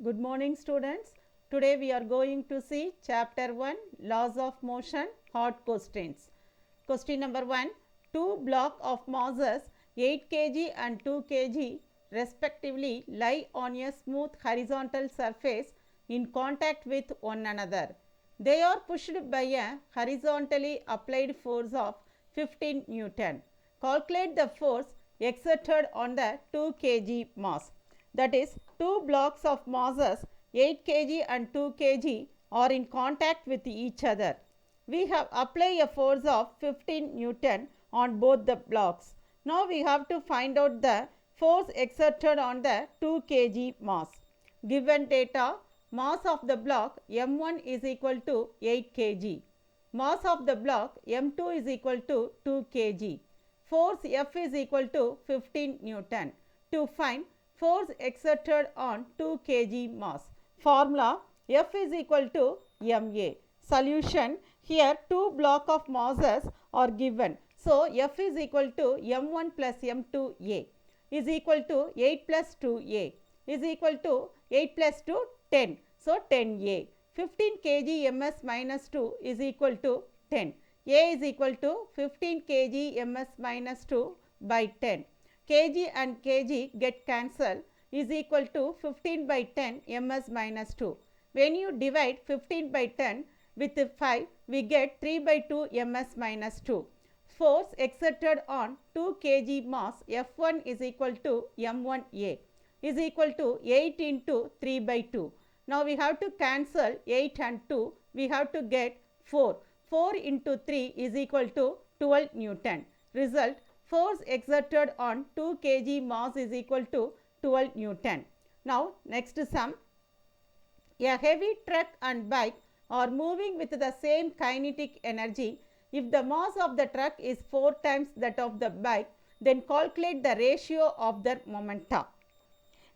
Good morning students. Today we are going to see chapter 1 laws of motion hard questions. Question number 1, two block of masses 8 kg and 2 kg respectively lie on a smooth horizontal surface in contact with one another. They are pushed by a horizontally applied force of 15 Newton. Calculate the force exerted on the 2 kg mass. That is, two blocks of masses 8 kg and 2 kg are in contact with each other. We have applied a force of 15 Newton on both the blocks. Now we have to find out the force exerted on the 2 kg mass. Given data, mass of the block M1 is equal to 8 kg. Mass of the block M2 is equal to 2 kg. Force F is equal to 15 Newton. To find force exerted on 2 kg mass. Formula F is equal to ma. Solution, here two block of masses are given. So, F is equal to m1 plus m2a is equal to 8 plus 2a is equal to 8 plus 2 10. So, 10a. 15 kg ms minus 2 is equal to 10. A is equal to 15 kg ms minus 2 by 10. Kg and kg get cancelled is equal to 15 by 10 ms minus 2. When you divide 15 by 10 with 5, we get 3 by 2 ms minus 2. Force exerted on 2 kg mass F1 is equal to m1a is equal to 8 into 3 by 2. Now we have to cancel 8 and 2, we have to get 4. 4 into 3 is equal to 12 Newton. Result, force exerted on 2 kg mass is equal to 12 Newton. Now next sum. A heavy truck and bike are moving with the same kinetic energy. If the mass of the truck is 4 times that of the bike, then calculate the ratio of their momenta.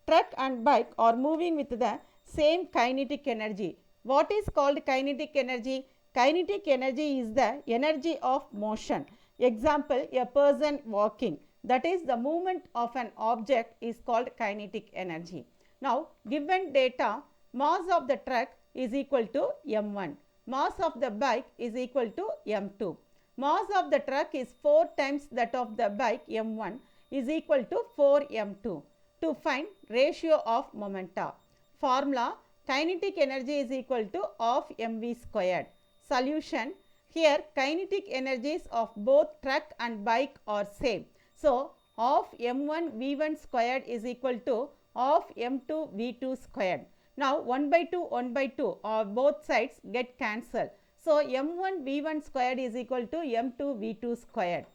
Truck and bike are moving with the same kinetic energy. What is called kinetic energy? Kinetic energy is the energy of motion. Example, a person walking, that is the movement of an object is called kinetic energy. Now, given data, mass of the truck is equal to m1, mass of the bike is equal to m2. Mass of the truck is 4 times that of the bike m1 is equal to 4 m2. To find ratio of momenta, formula kinetic energy is equal to half mv squared. Solution, here kinetic energies of both truck and bike are same. So, half m1 v1 squared is equal to half m2 v2 squared. Now, 1 by 2 1 by 2 both sides get cancelled. So, m1 v1 squared is equal to m2 v2 squared.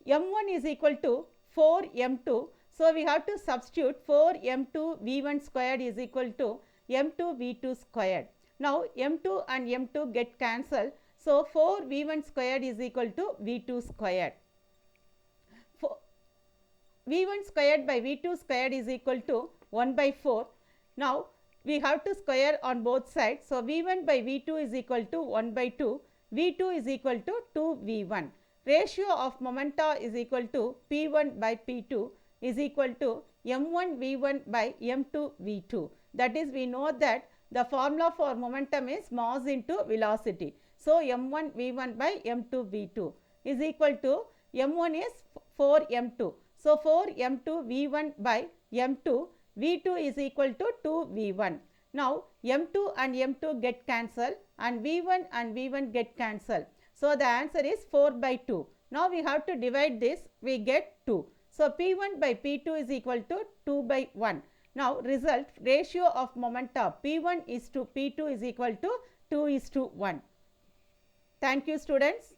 m1 is equal to 4 m2. So, we have to substitute 4 m2 v1 squared is equal to m2 v2 squared. Now, m2 and m2 get cancelled. So, 4 v1 squared is equal to v2 squared. v1 squared by v2 squared is equal to 1 by 4. Now, we have to square on both sides. So, v1 by v2 is equal to 1 by 2, v2 is equal to 2 v1. Ratio of momenta is equal to p1 by p2 is equal to m1 v1 by m2 v2. That is, we know that the formula for momentum is mass into velocity. So, m1 v1 by m2 v2 is equal to m1 is 4 m2. So, 4 m2 v1 by m2 v2 is equal to 2 v1. Now, m2 and m2 get cancelled and v1 and v1 get cancelled. So, the answer is 4 by 2. Now, we have to divide this, we get 2. So, p1 by p2 is equal to 2 by 1. Now, result ratio of momenta p1 is to p2 is equal to 2 is to 1. Thank you students.